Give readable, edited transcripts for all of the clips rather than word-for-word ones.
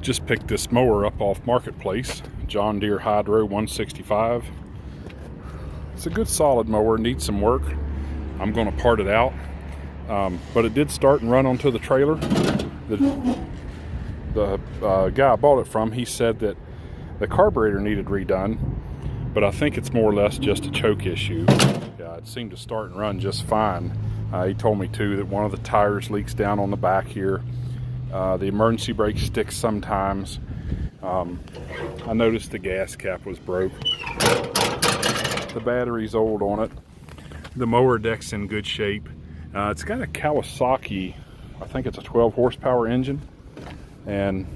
Just picked this mower up off Marketplace, John Deere Hydro 165. It's a good solid mower, needs some work. I'm going to part it out, but it did start and run onto the trailer. The guy I bought it from, he said that the carburetor needed redone, but I think it's more or less just a choke issue. Yeah, it seemed to start and run just fine. He told me too that one of the tires leaks down on the back here. The emergency brake sticks sometimes. I noticed the gas cap was broke. The battery's old on it. The mower deck's in good shape. It's got a Kawasaki, I think it's a 12 horsepower engine. And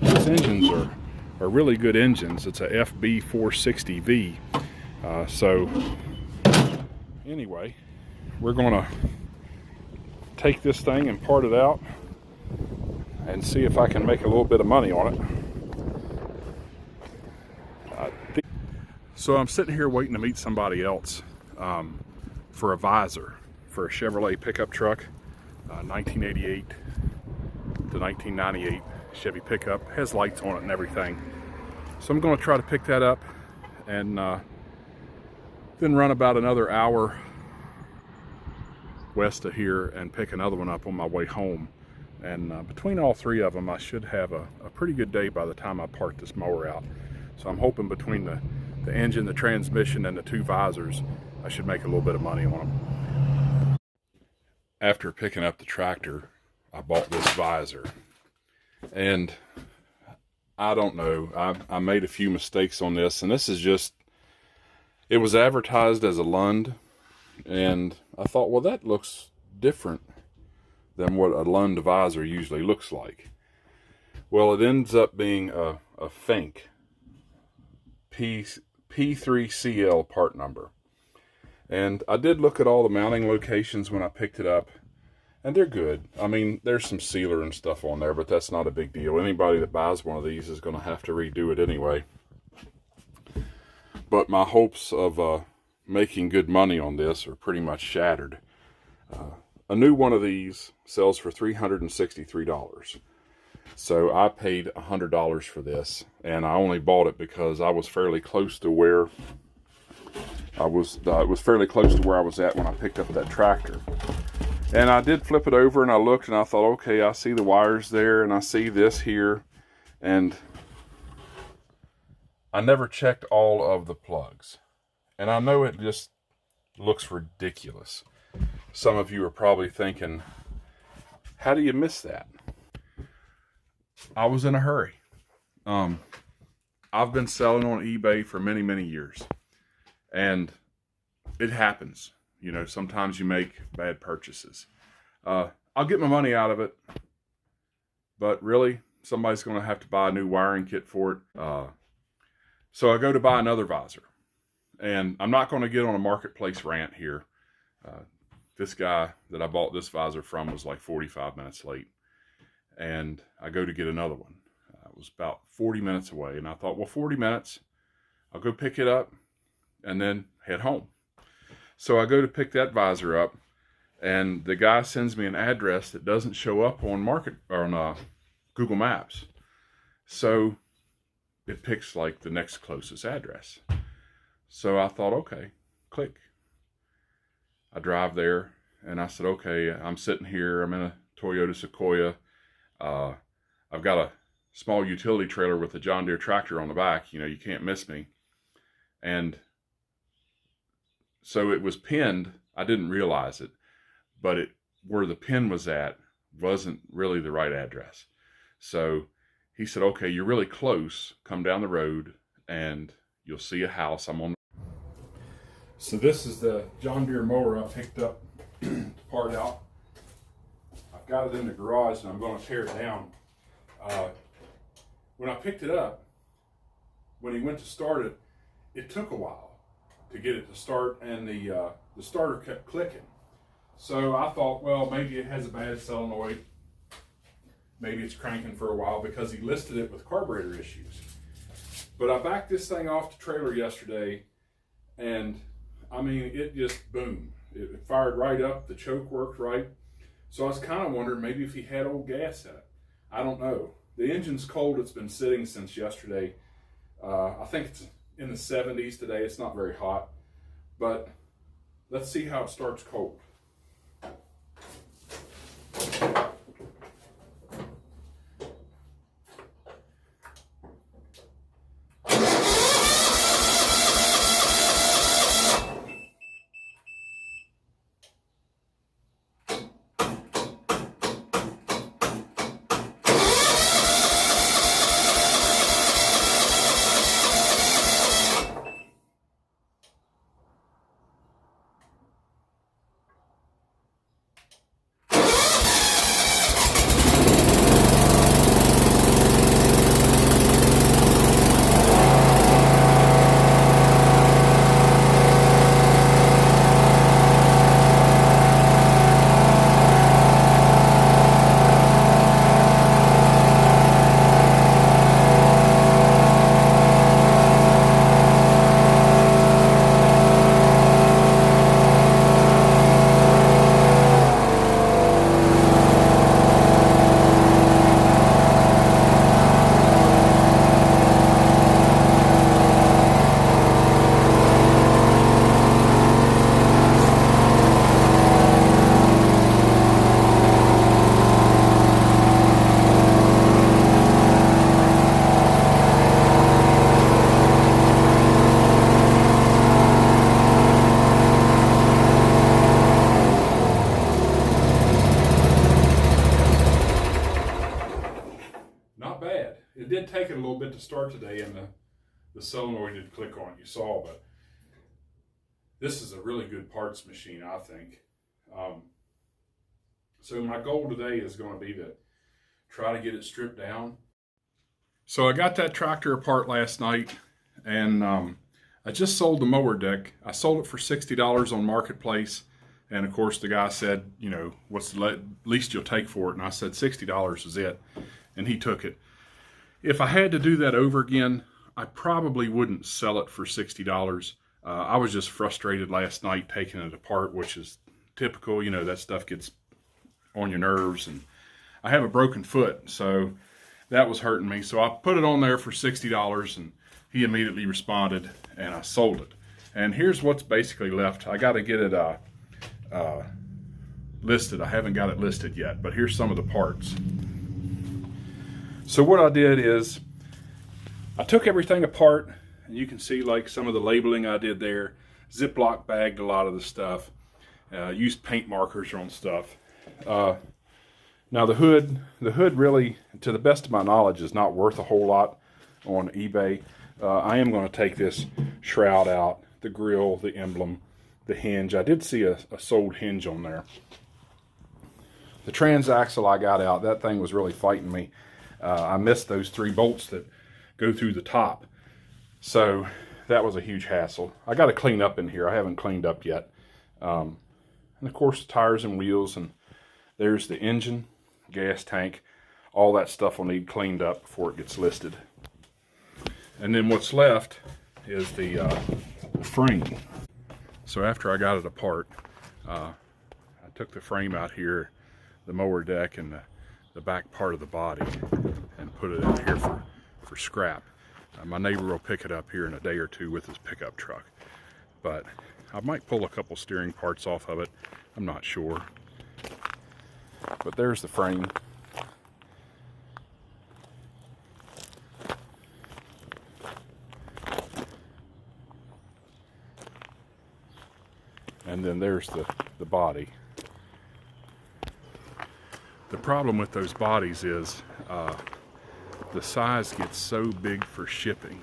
these engines are really good engines. It's a FB 460V. So anyway, we're gonna take this thing and part it out and see if I can make a little bit of money on it. So I'm sitting here waiting to meet somebody else for a visor for a Chevrolet pickup truck, 1988 to 1998 Chevy pickup. Has lights on it and everything. So I'm going to try to pick that up and then run about another hour west of here and pick another one up on my way home. And between all three of them, I should have a pretty good day by the time I part this mower out. So I'm hoping between the engine, the transmission, and the two visors, I should make a little bit of money on them. After picking up the tractor, I bought this visor. And I don't know, I made a few mistakes on this, and this is just, it was advertised as a Lund, and I thought, well, that looks different than what a Lund visor usually looks like. Well, it ends up being a Fink P3CL part number. And I did look at all the mounting locations when I picked it up, and they're good. I mean, there's some sealer and stuff on there, but that's not a big deal. Anybody that buys one of these is going to have to redo it anyway. But my hopes of making good money on this are pretty much shattered. A new one of these sells for $363. So I paid $100 for this, and I only bought it because I was fairly close to where I was at when I picked up that tractor. And I did flip it over and I looked and I thought, okay, I see the wires there and I see this here, and I never checked all of the plugs. And I know it just looks ridiculous. Some of you are probably thinking, how do you miss that? I was in a hurry. I've been selling on eBay for many, many years. And it happens. You know, sometimes you make bad purchases. I'll get my money out of it. But really, somebody's going to have to buy a new wiring kit for it. So I go to buy another visor. And I'm not going to get on a Marketplace rant here. This guy that I bought this visor from was like 45 minutes late. And I go to get another one. It was about 40 minutes away. And I thought, well, 40 minutes, I'll go pick it up and then head home. So I go to pick that visor up, and the guy sends me an address that doesn't show up on Google Maps. So it picks like the next closest address. So I thought, okay, click. I drive there, and I said, okay, I'm sitting here. I'm in a Toyota Sequoia. I've got a small utility trailer with a John Deere tractor on the back. You know, you can't miss me. And so it was pinned. I didn't realize it, but where the pin was at wasn't really the right address. So he said, okay, you're really close. Come down the road and you'll see a house. I'm on. So this is the John Deere mower I picked up to part out. I've got it in the garage and I'm going to tear it down. When I picked it up, when he went to start it, it took a while to get it to start, and the starter kept clicking. So I thought, well, maybe it has a bad solenoid. Maybe it's cranking for a while, because he listed it with carburetor issues. But I backed this thing off the trailer yesterday, and I mean, it just boom. It fired right up, the choke worked right. So I was kind of wondering maybe if he had old gas in it. I don't know. The engine's cold. It's been sitting since yesterday. I think it's in the 70s today. It's not very hot, but let's see how it starts cold. It did take it a little bit to start today, and the solenoid did click on it, you saw, but this is a really good parts machine, I think. So my goal today is going to be to try to get it stripped down. So I got that tractor apart last night, and I just sold the mower deck. I sold it for $60 on Marketplace, and of course the guy said, you know, what's the least you'll take for it? And I said $60 is it, and he took it. If I had to do that over again, I probably wouldn't sell it for $60. I was just frustrated last night taking it apart, which is typical. You know, that stuff gets on your nerves, and I have a broken foot, so that was hurting me. So I put it on there for $60, and he immediately responded, and I sold it. And here's what's basically left. I got to get it listed. I haven't got it listed yet, but here's some of the parts. So what I did is I took everything apart, and you can see like some of the labeling I did there. Ziploc bagged a lot of the stuff. Used paint markers on stuff. Now the hood really, to the best of my knowledge, is not worth a whole lot on eBay. I am going to take this shroud out, the grill, the emblem, the hinge. I did see a sold hinge on there. The transaxle I got out, that thing was really fighting me. I missed those 3 bolts that go through the top. So that was a huge hassle. I got to clean up in here. I haven't cleaned up yet. And of course, the tires and wheels, and there's the engine, gas tank. All that stuff will need cleaned up before it gets listed. And then what's left is the frame. So after I got it apart, I took the frame out here, the mower deck, and the back part of the body, and put it in here for scrap. My neighbor will pick it up here in a day or two with his pickup truck, but I might pull a couple steering parts off of it. I'm not sure. But there's the frame. And then there's the body. The problem with those bodies is the size gets so big for shipping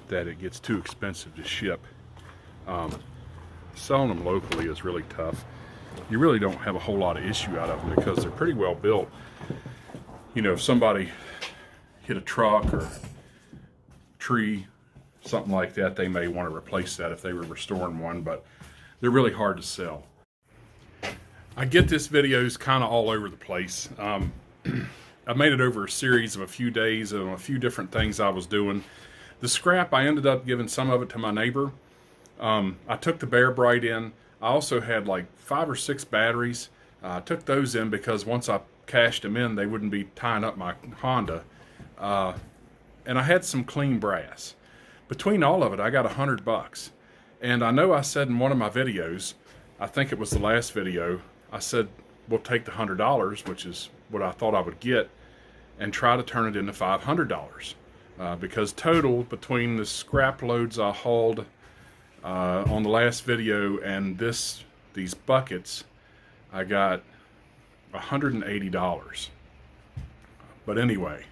that it gets too expensive to ship. Selling them locally is really tough. You really don't have a whole lot of issue out of them because they're pretty well built. You know, if somebody hit a truck or tree, something like that, they may want to replace that if they were restoring one, but they're really hard to sell. I get this video's kind of all over the place. I made it over a series of a few days of a few different things I was doing. The scrap, I ended up giving some of it to my neighbor. I took the Bear Bright in. I also had like 5 or 6 batteries. I took those in because once I cashed them in, they wouldn't be tying up my Honda. And I had some clean brass. Between all of it, I got $100. And I know I said in one of my videos, I think it was the last video, I said, we'll take the $100, which is what I thought I would get, and try to turn it into $500. Because total, between the scrap loads I hauled on the last video and these buckets, I got $180. But anyway,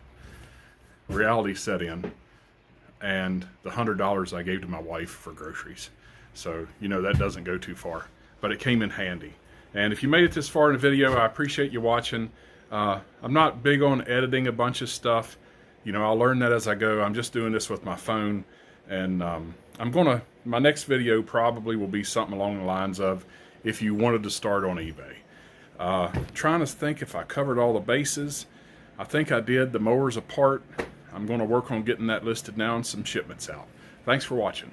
reality set in, and the $100 I gave to my wife for groceries. So, you know, that doesn't go too far, but it came in handy. And if you made it this far in the video, I appreciate you watching. I'm not big on editing a bunch of stuff. You know, I'll learn that as I go. I'm just doing this with my phone. And my next video probably will be something along the lines of if you wanted to start on eBay. Trying to think if I covered all the bases. I think I did. The mower's apart. I'm going to work on getting that listed now and some shipments out. Thanks for watching.